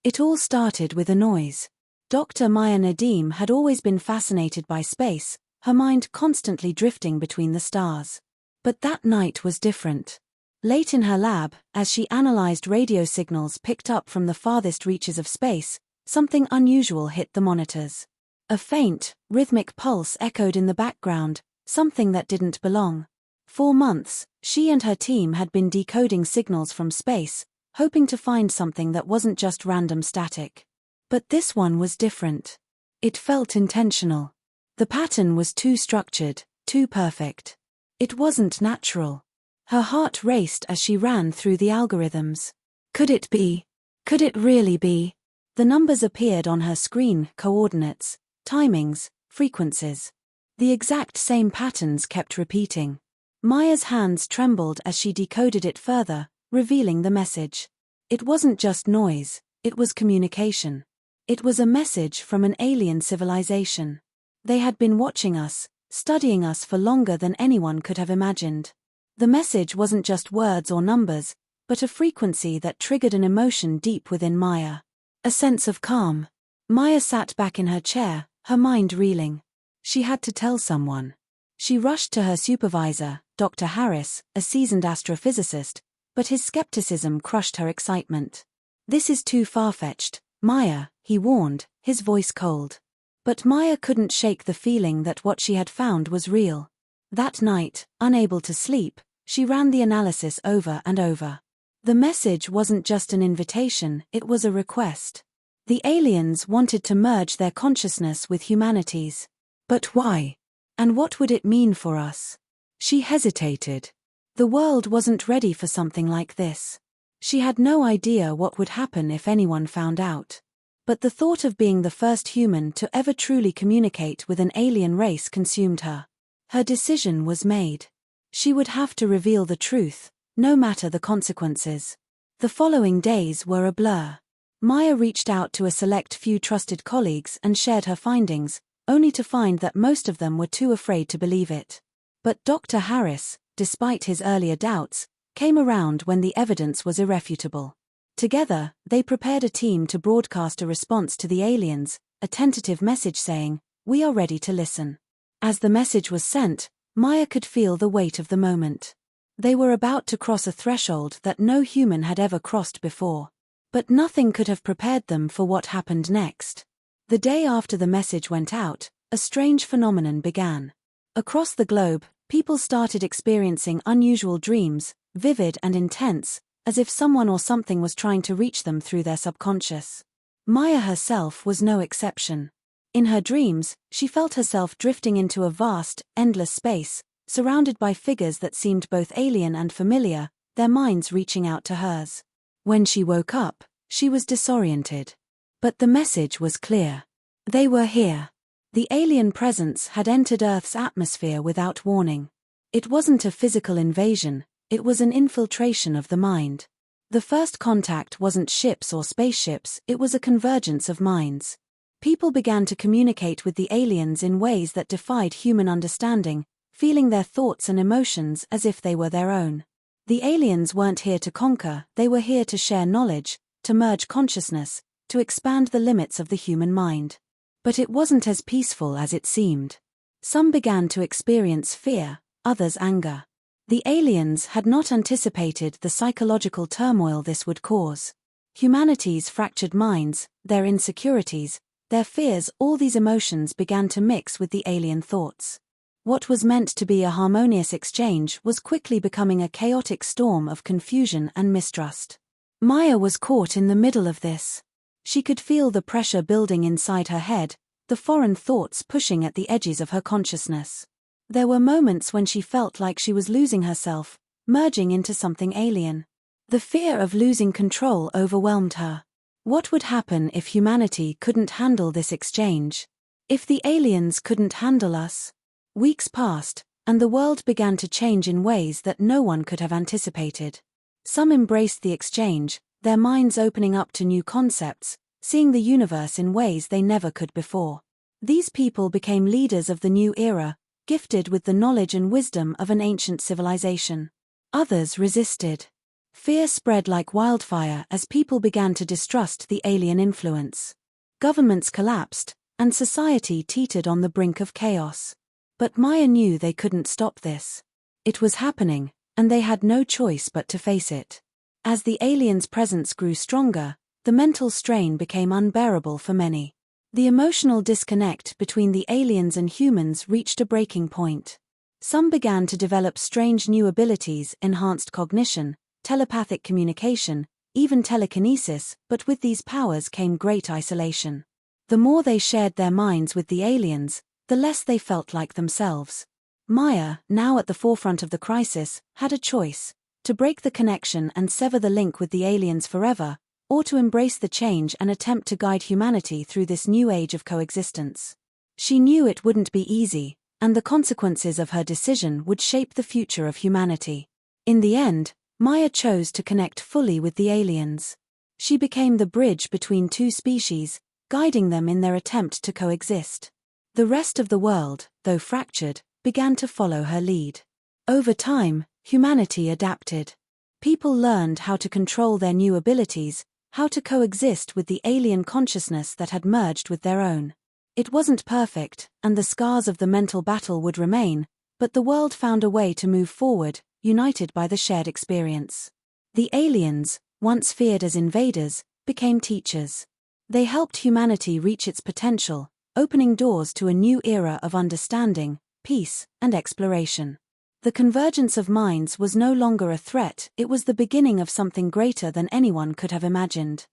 It all started with a noise. Dr. Maya Nadeem had always been fascinated by space, her mind constantly drifting between the stars. But that night was different. Late in her lab, as she analyzed radio signals picked up from the farthest reaches of space, something unusual hit the monitors. A faint, rhythmic pulse echoed in the background, something that didn't belong. For months, she and her team had been decoding signals from space, hoping to find something that wasn't just random static. But this one was different. It felt intentional. The pattern was too structured, too perfect. It wasn't natural. Her heart raced as she ran through the algorithms. Could it be? Could it really be? The numbers appeared on her screen, coordinates, timings, frequencies. The exact same patterns kept repeating. Maya's hands trembled as she decoded it further, revealing the message. It wasn't just noise, it was communication. It was a message from an alien civilization. They had been watching us, studying us for longer than anyone could have imagined. The message wasn't just words or numbers, but a frequency that triggered an emotion deep within Maya. A sense of calm. Maya sat back in her chair, her mind reeling. She had to tell someone. She rushed to her supervisor, Dr. Harris, a seasoned astrophysicist, but his skepticism crushed her excitement. "This is too far-fetched, Maya," he warned, his voice cold. But Maya couldn't shake the feeling that what she had found was real. That night, unable to sleep, she ran the analysis over and over. The message wasn't just an invitation, it was a request. The aliens wanted to merge their consciousness with humanity's. But why? And what would it mean for us? She hesitated. The world wasn't ready for something like this. She had no idea what would happen if anyone found out. But the thought of being the first human to ever truly communicate with an alien race consumed her. Her decision was made. She would have to reveal the truth, no matter the consequences. The following days were a blur. Maya reached out to a select few trusted colleagues and shared her findings, only to find that most of them were too afraid to believe it. But Dr. Harris, despite his earlier doubts, came around when the evidence was irrefutable. Together, they prepared a team to broadcast a response to the aliens, a tentative message saying, "We are ready to listen." As the message was sent, Maya could feel the weight of the moment. They were about to cross a threshold that no human had ever crossed before. But nothing could have prepared them for what happened next. The day after the message went out, a strange phenomenon began. Across the globe, people started experiencing unusual dreams, vivid and intense, as if someone or something was trying to reach them through their subconscious. Maya herself was no exception. In her dreams, she felt herself drifting into a vast, endless space, surrounded by figures that seemed both alien and familiar, their minds reaching out to hers. When she woke up, she was disoriented. But the message was clear. They were here. The alien presence had entered Earth's atmosphere without warning. It wasn't a physical invasion, it was an infiltration of the mind. The first contact wasn't ships or spaceships, it was a convergence of minds. People began to communicate with the aliens in ways that defied human understanding, feeling their thoughts and emotions as if they were their own. The aliens weren't here to conquer, they were here to share knowledge, to merge consciousness, to expand the limits of the human mind. But it wasn't as peaceful as it seemed. Some began to experience fear, others anger. The aliens had not anticipated the psychological turmoil this would cause. Humanity's fractured minds, their insecurities, their fears, all these emotions began to mix with the alien thoughts. What was meant to be a harmonious exchange was quickly becoming a chaotic storm of confusion and mistrust. Maya was caught in the middle of this. She could feel the pressure building inside her head, the foreign thoughts pushing at the edges of her consciousness. There were moments when she felt like she was losing herself, merging into something alien. The fear of losing control overwhelmed her. What would happen if humanity couldn't handle this exchange? If the aliens couldn't handle us? Weeks passed, and the world began to change in ways that no one could have anticipated. Some embraced the exchange, their minds opening up to new concepts, seeing the universe in ways they never could before. These people became leaders of the new era, gifted with the knowledge and wisdom of an ancient civilization. Others resisted. Fear spread like wildfire as people began to distrust the alien influence. Governments collapsed, and society teetered on the brink of chaos. But Maya knew they couldn't stop this. It was happening, and they had no choice but to face it. As the aliens' presence grew stronger, the mental strain became unbearable for many. The emotional disconnect between the aliens and humans reached a breaking point. Some began to develop strange new abilities, enhanced cognition, telepathic communication, even telekinesis, but with these powers came great isolation. The more they shared their minds with the aliens, the less they felt like themselves. Maya, now at the forefront of the crisis, had a choice: to break the connection and sever the link with the aliens forever, or to embrace the change and attempt to guide humanity through this new age of coexistence. She knew it wouldn't be easy, and the consequences of her decision would shape the future of humanity. In the end, Maya chose to connect fully with the aliens. She became the bridge between two species, guiding them in their attempt to coexist. The rest of the world, though fractured, began to follow her lead. Over time, humanity adapted. People learned how to control their new abilities, how to coexist with the alien consciousness that had merged with their own. It wasn't perfect, and the scars of the mental battle would remain, but the world found a way to move forward, united by the shared experience. The aliens, once feared as invaders, became teachers. They helped humanity reach its potential, opening doors to a new era of understanding, peace, and exploration. The convergence of minds was no longer a threat, it was the beginning of something greater than anyone could have imagined.